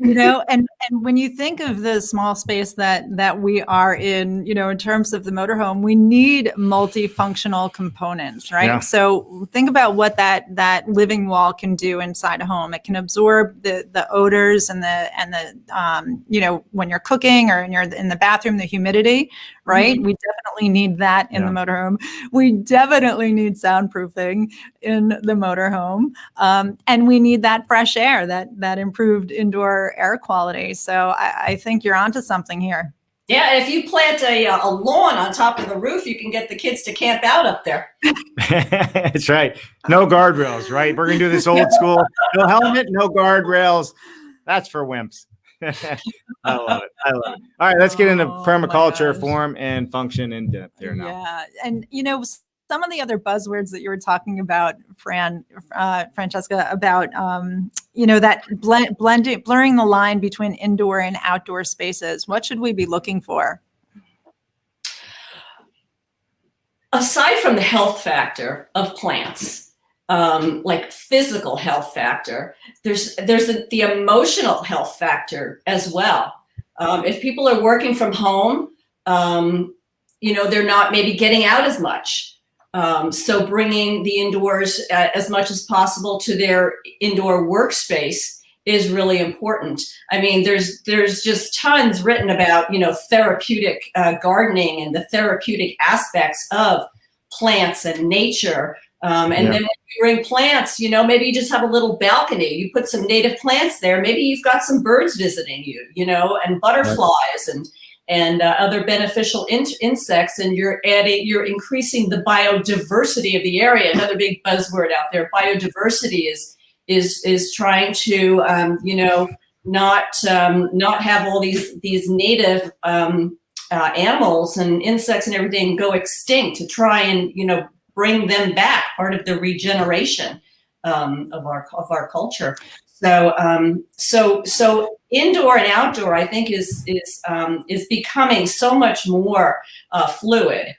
And when you think of the small space that we are in, in terms of the motorhome, we need multifunctional components, right? Yeah. So think about what that living wall can do inside a home. It can absorb the odors and the when you're cooking or you're in the bathroom, the humidity, right? Mm-hmm. We definitely need that in the motorhome. We definitely need soundproofing in the motorhome, and we need that fresh air, that improved indoor air quality. So I think you're onto something here. Yeah, and if you plant a lawn on top of the roof, you can get the kids to camp out up there. That's right. No guardrails, right? We're gonna do this old school. No helmet, no guardrails. That's for wimps. I love it. All right, let's get into permaculture, form and function in depth here now. Yeah, and some of the other buzzwords that you were talking about, Francesca, about that blurring the line between indoor and outdoor spaces. What should we be looking for? Aside from the health factor of plants, like physical health factor, there's the emotional health factor as well. If people are working from home, they're not maybe getting out as much. So bringing the indoors as much as possible to their indoor workspace is really important. I mean, there's just tons written about, therapeutic gardening and the therapeutic aspects of plants and nature. Then when you bring plants, maybe you just have a little balcony, you put some native plants there, maybe you've got some birds visiting you, and butterflies and other beneficial insects, and you're increasing the biodiversity of the area. Another big buzzword out there, biodiversity is trying to not have all these native animals and insects and everything go extinct, to try and bring them back, part of the regeneration of our culture. So indoor and outdoor, I think, is becoming so much more fluid.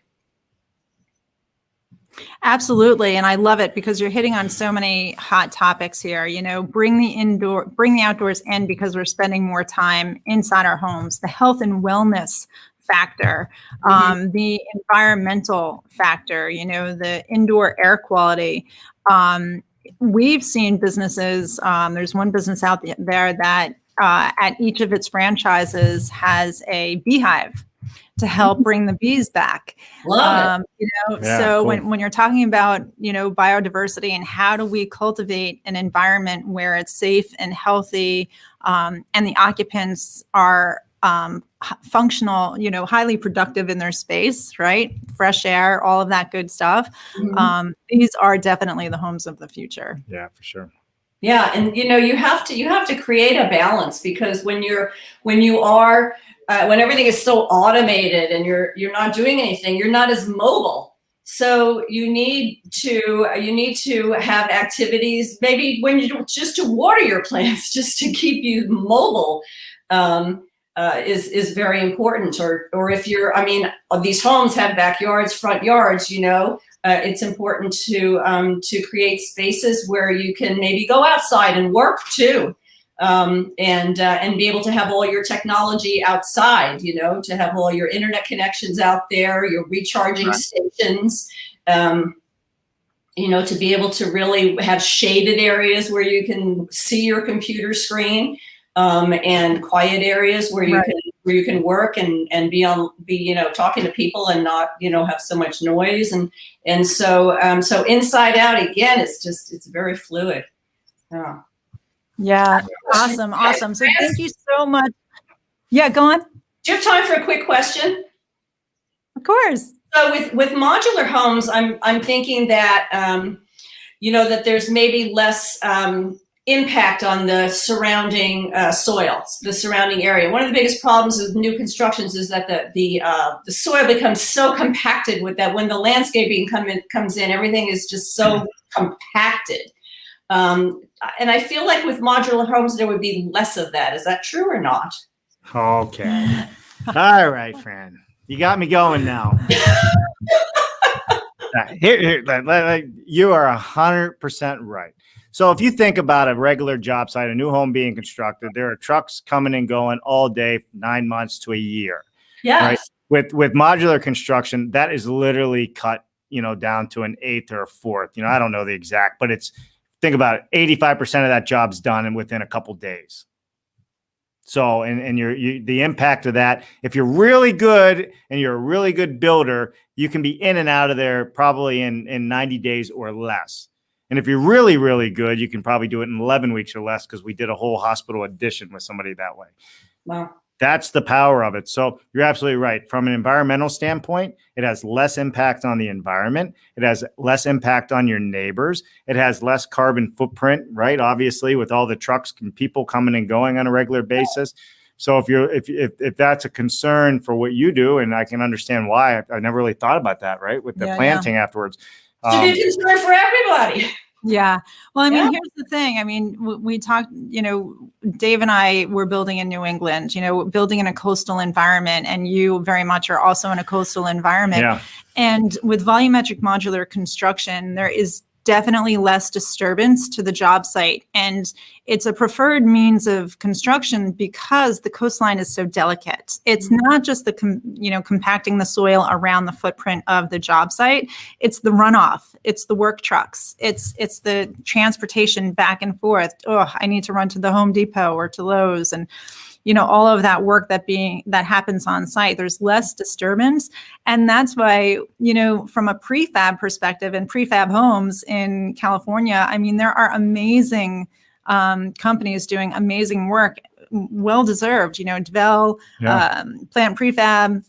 Absolutely, and I love it because you're hitting on so many hot topics here. Bring the outdoors in, because we're spending more time inside our homes. The health and wellness factor, the environmental factor, the indoor air quality. We've seen businesses, there's one business out there that at each of its franchises has a beehive to help bring the bees back. Love it. So cool. when you're talking about, biodiversity and how do we cultivate an environment where it's safe and healthy, and the occupants are functional, highly productive in their space, right? Fresh air, all of that good stuff. These are definitely the homes of the future. Yeah, for sure. Yeah, and you have to create a balance, because when everything is so automated and you're not doing anything, you're not as mobile. So you need to have activities, maybe when just to water your plants, just to keep you mobile. Is very important, or if these homes have backyards, front yards, it's important to create spaces where you can maybe go outside and work too, and be able to have all your technology outside, to have all your internet connections out there, your recharging stations, to be able to really have shaded areas where you can see your computer screen. And quiet areas where you can work and be talking to people and not have so much noise, and so inside out, again, it's very fluid. Yeah, awesome. So thank you so much. Yeah, go on. Do you have time for a quick question? Of course. So with modular homes, I'm thinking that that there's maybe less impact on the surrounding soils, the surrounding area. One of the biggest problems with new constructions is that the soil becomes so compacted with that when the landscaping comes in, everything is just so compacted. And I feel like with modular homes, there would be less of that. Is that true or not? Okay. All right, Fran. You got me going now. Here, you are 100% right. So if you think about a regular job site, a new home being constructed, there are trucks coming and going all day, 9 months to a year. Yes. Right? With modular construction, that is literally cut, down to an eighth or a fourth. I don't know the exact, but think about it, 85% of that job's done and within a couple days. So, and the impact of that, if you're really good and you're a really good builder, you can be in and out of there probably in 90 days or less. And if you're really, really good, you can probably do it in 11 weeks or less, because we did a whole hospital addition with somebody that way. Wow. That's the power of it. So you're absolutely right. From an environmental standpoint, it has less impact on the environment. It has less impact on your neighbors. It has less carbon footprint, right? Obviously, with all the trucks and people coming and going on a regular basis. So if that's a concern for what you do, and I can understand why, I never really thought about that, right? With the planting afterwards. Should be a concern for everybody. Yeah. Well, I mean, here's the thing. I mean, we talked, Dave and I were building in New England, building in a coastal environment, and you very much are also in a coastal environment. Yeah. And with volumetric modular construction, there is definitely less disturbance to the job site. And it's a preferred means of construction because the coastline is so delicate. It's not just the, compacting the soil around the footprint of the job site. It's the runoff. It's the work trucks. It's the transportation back and forth. Oh, I need to run to the Home Depot or to Lowe's, and all of that work that happens on site. There's less disturbance. And that's why, from a prefab perspective and prefab homes in California, I mean, there are amazing companies doing amazing work, well-deserved, Dvel, Plant Prefab.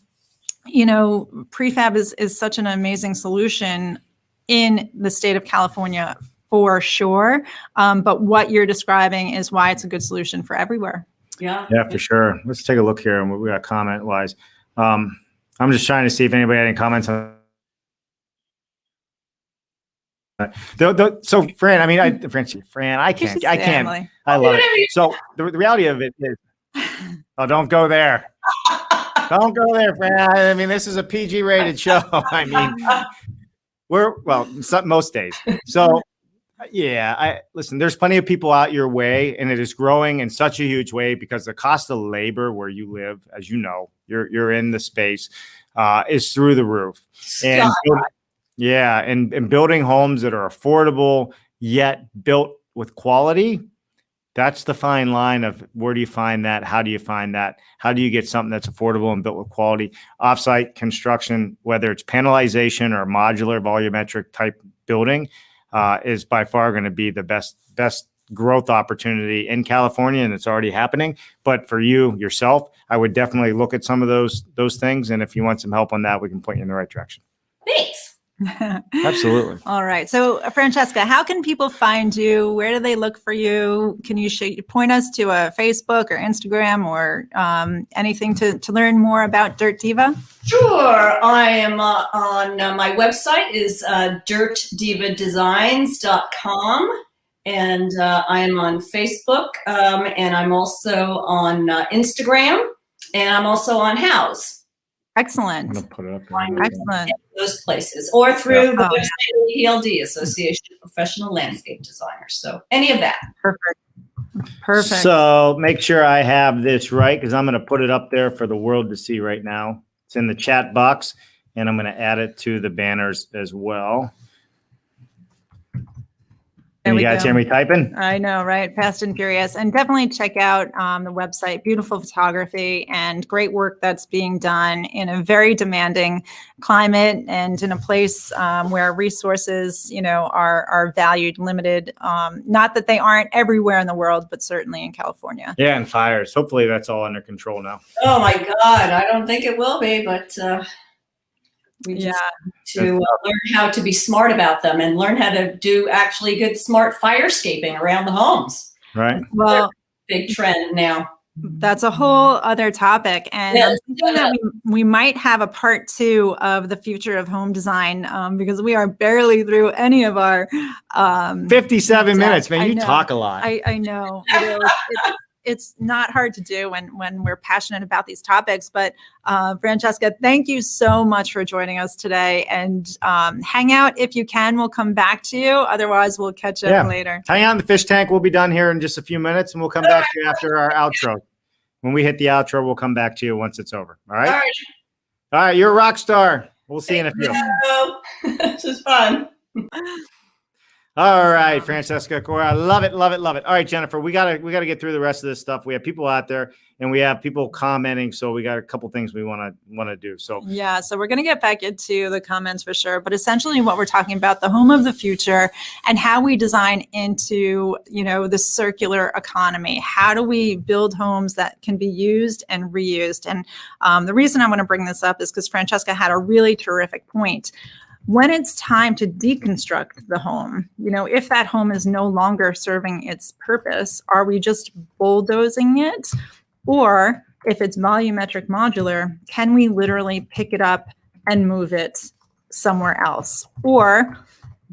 Prefab is such an amazing solution in the state of California for sure. But what you're describing is why it's a good solution for everywhere. Yeah, for sure. Let's take a look here and what we got comment wise. I'm just trying to see if anybody had any comments on that. So Fran, I mean, Fran, I can't. I love it. So the reality of it is, don't go there. Don't go there, Fran. I mean, this is a PG rated show. I mean, most days. So listen, there's plenty of people out your way, and it is growing in such a huge way because the cost of labor where you live, as you know, you're in the space, is through the roof. And and building homes that are affordable yet built with quality. That's the fine line of where do you find that? How do you find that? How do you get something that's affordable and built with quality? Offsite construction, whether it's panelization or modular volumetric type building, is by far going to be the best growth opportunity in California, and it's already happening. But for you yourself, I would definitely look at some of those things, and if you want some help on that, we can point you in the right direction. Thanks. Absolutely. All right. So, Francesca, how can people find you? Where do they look for you? Can you point us to a Facebook or Instagram or anything to learn more about Dirt Diva? Sure. I am on my website is dirtdivadesigns.com, and I am on Facebook, and I'm also on Instagram, and I'm also on House. Excellent. I'm going to put it up. Excellent. Those places, or through the website of the PLD, Association of Professional Landscape Designers. So any of that. Perfect. So make sure I have this right, because I'm going to put it up there for the world to see right now. It's in the chat box, and I'm going to add it to the banners as well. Can you guys hear me typing? I know, right? Fast and furious. And definitely check out the website. Beautiful photography and great work that's being done in a very demanding climate and in a place where resources, are valued, limited. Not that they aren't everywhere in the world, but certainly in California. Yeah, and fires. Hopefully that's all under control now. Oh my God, I don't think it will be, but we just need to learn how to be smart about them and learn how to do actually good, smart firescaping around the homes. Right. Well, big trend now. That's a whole other topic. And I'm thinking that we might have a part 2 of the future of home design because we are barely through any of our 57 minutes, man. You talk a lot. I know. it's not hard to do when we're passionate about these topics. But Francesca, thank you so much for joining us today, and hang out if you can. We'll come back to you. Otherwise, we'll catch up later. Hang out in the fish tank. We'll be done here in just a few minutes, and we'll come back to you after our outro. When we hit the outro, we'll come back to you once it's over. All right? All right. You're a rock star. We'll see you in a few. This is fun. All right, Francesca Cora. I love it, love it, love it. All right, Jennifer, we gotta get through the rest of this stuff. We have people out there and we have people commenting, so we got a couple things we want to do. So yeah, so we're gonna get back into the comments for sure. But essentially, what we're talking about, the home of the future, and how we design into the circular economy. How do we build homes that can be used and reused? And the reason I want to bring this up is because Francesca had a really terrific point. When it's time to deconstruct the home, if that home is no longer serving its purpose, are we just bulldozing it? Or if it's volumetric modular, can we literally pick it up and move it somewhere else? Or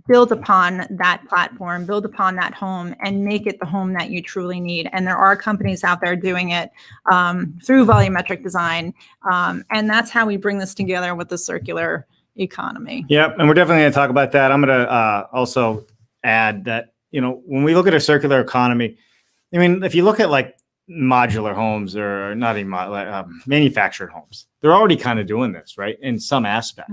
build upon that platform, build upon that home, and make it the home that you truly need. And there are companies out there doing it through volumetric design. And that's how we bring this together with the circular economy. Yep. And we're definitely going to talk about that. I'm going to also add that, when we look at a circular economy, I mean, if you look at like modular homes or not even manufactured homes, they're already kind of doing this, right? In some aspect,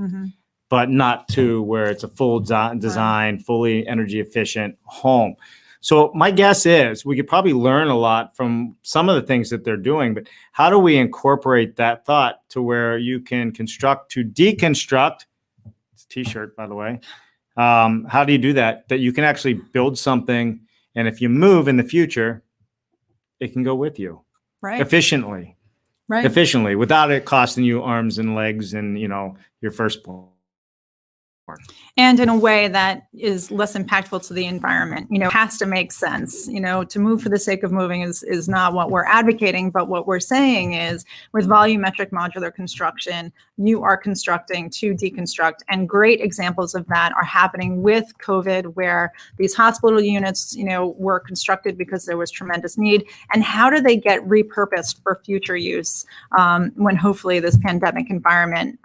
but not to where it's a full design, fully energy efficient home. So my guess is we could probably learn a lot from some of the things that they're doing, but how do we incorporate that thought to where you can construct to deconstruct? It's a t-shirt, by the way. How do you do that? That you can actually build something, and if you move in the future, it can go with you efficiently, without it costing you arms and legs and your firstborn. And in a way that is less impactful to the environment. It has to make sense. To move for the sake of moving is not what we're advocating, but what we're saying is with volumetric modular construction, you are constructing to deconstruct. And great examples of that are happening with COVID, where these hospital units, were constructed because there was tremendous need. And how do they get repurposed for future use when hopefully this pandemic environment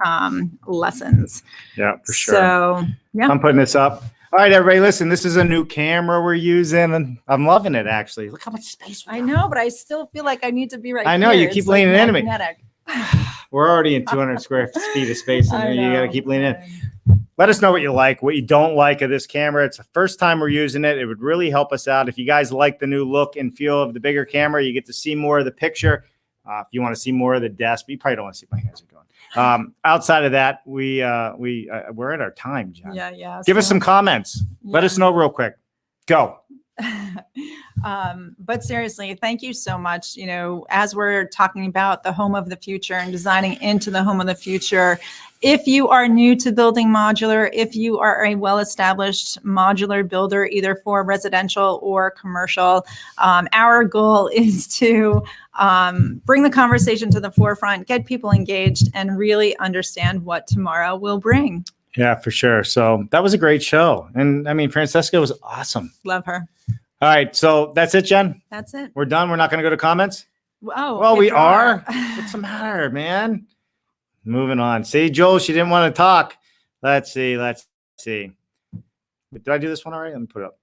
lessens? Yeah, for sure. So, yeah. I'm putting this up. All right, everybody, listen, this is a new camera we're using, and I'm loving it, actually. Look how much space we got. I know, but I still feel like I need to be right here. I know, you keep leaning into me. Magnetic. We're already in 200 square feet of space, and you got to keep leaning in. Let us know what you like, what you don't like of this camera. It's the first time we're using it. It would really help us out. If you guys like the new look and feel of the bigger camera, you get to see more of the picture. If you want to see more of the desk, but you probably don't want to see my hands are going. Outside of that, we're at our time, John. Yeah. Give us some comments. Yeah. Let us know real quick. Go. But seriously, thank you so much. As we're talking about the home of the future and designing into the home of the future, if you are new to building modular, if you are a well-established modular builder, either for residential or commercial, our goal is to bring the conversation to the forefront, get people engaged, and really understand what tomorrow will bring. Yeah, for sure. So that was a great show. And I mean, Francesca was awesome. Love her. All right. So that's it, Jen? That's it. We're done. We're not going to go to comments? Oh, well, we are. What's the matter, man? Moving on. See, Joel, she didn't want to talk. Let's see. Did I do this one already? Let me put it up.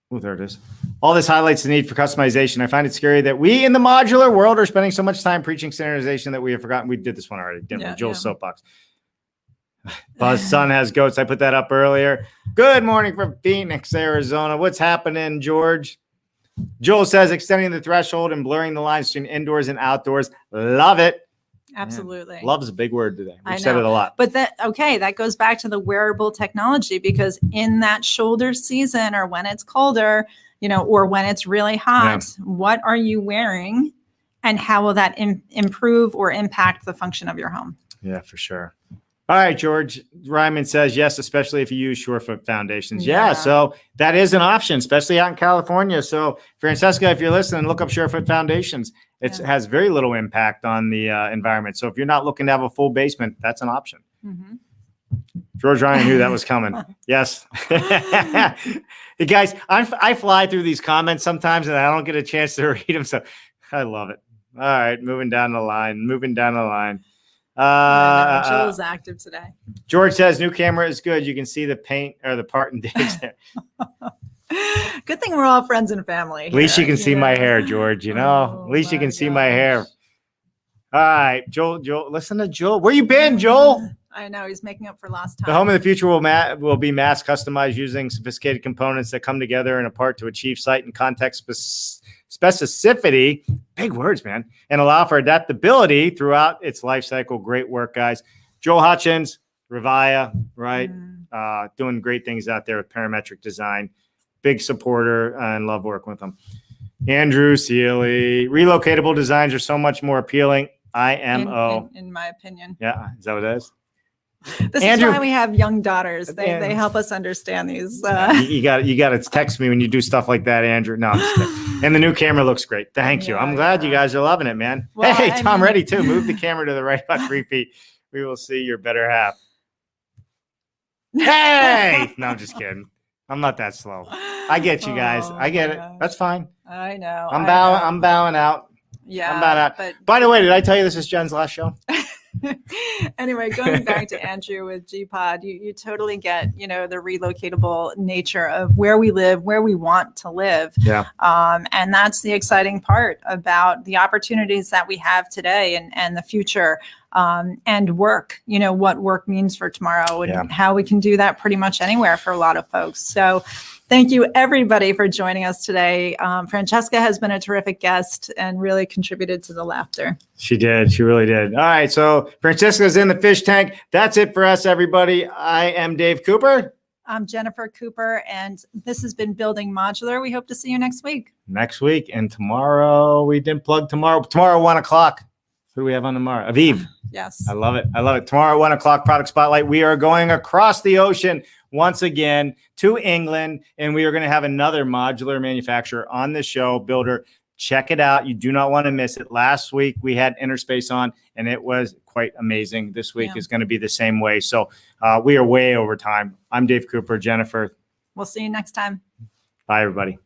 Oh, there it is. All this highlights the need for customization. I find it scary that we in the modular world are spending so much time preaching standardization that we have forgotten. We did this one already, didn't we? Joel's soapbox. Buzz son has goats. I put that up earlier. Good morning from Phoenix, Arizona. What's happening, George? Joel says extending the threshold and blurring the lines between indoors and outdoors. Love it. Absolutely. Man, love is a big word today. We've said it a lot. But that goes back to the wearable technology, because in that shoulder season, or when it's colder, or when it's really hot, what are you wearing, and how will that improve or impact the function of your home? Yeah, for sure. All right, George Ryman says yes, especially if you use Surefoot foundations. Yeah, so that is an option, especially out in California. So Francesca, if you're listening, look up Surefoot foundations. It has very little impact on the environment. So if you're not looking to have a full basement, that's an option. George Ryan knew that was coming. Yes. Hey guys, I fly through these comments sometimes and I don't get a chance to read them. So I love it. All right. Moving down the line. Joel's active today. George says new camera is good. You can see the paint or the part and digs there. Good thing we're all friends and family. At least you can see my hair, George. You know, at least you can see my hair. All right, Joel, listen to Joel. Where you been, Joel? I know he's making up for lost time. The home of the future will be mass customized using sophisticated components that come together in a part to achieve site and context specificity. Big words, man, and allow for adaptability throughout its life cycle. Great work, guys. Joel Hutchins, Revia, right? Doing great things out there with parametric design. Big supporter and love working with them. Andrew Seeley, relocatable designs are so much more appealing. IMO, in my opinion. Yeah, is that what it is? This Andrew, is why we have young daughters. They help us understand these. You got to text me when you do stuff like that, Andrew. No, I'm just kidding. And the new camera looks great. Thank you. I'm glad you guys are loving it, man. Well, hey, Tom, ready too. Move the camera to the right about 3 feet. We will see your better half. Hey, no, I'm just kidding. I'm not that slow. I get you guys. I get it. That's fine. I know. I'm bowing out. Yeah. I'm bowing out. But by the way, did I tell you this is Jen's last show? Anyway, going back to Andrew with G-Pod, you totally get, the relocatable nature of where we live, where we want to live. Yeah. And that's the exciting part about the opportunities that we have today and the future, and work, what work means for tomorrow and how we can do that pretty much anywhere for a lot of folks. So thank you, everybody, for joining us today. Francesca has been a terrific guest and really contributed to the laughter. She did. She really did. All right. So Francesca's in the fish tank. That's it for us, everybody. I am Dave Cooper. I'm Jennifer Cooper, and this has been Building Modular. We hope to see you next week. And tomorrow, we didn't plug tomorrow. Tomorrow, 1 o'clock. Who do we have on tomorrow? Aviv. Yes. I love it. Tomorrow at 1 o'clock, Product Spotlight. We are going across the ocean once again to England, and we are going to have another modular manufacturer on the show, builder. Check it out. You do not want to miss it. Last week, we had Interspace on, and it was quite amazing. This week is going to be the same way. So we are way over time. I'm Dave Cooper. Jennifer. We'll see you next time. Bye, everybody.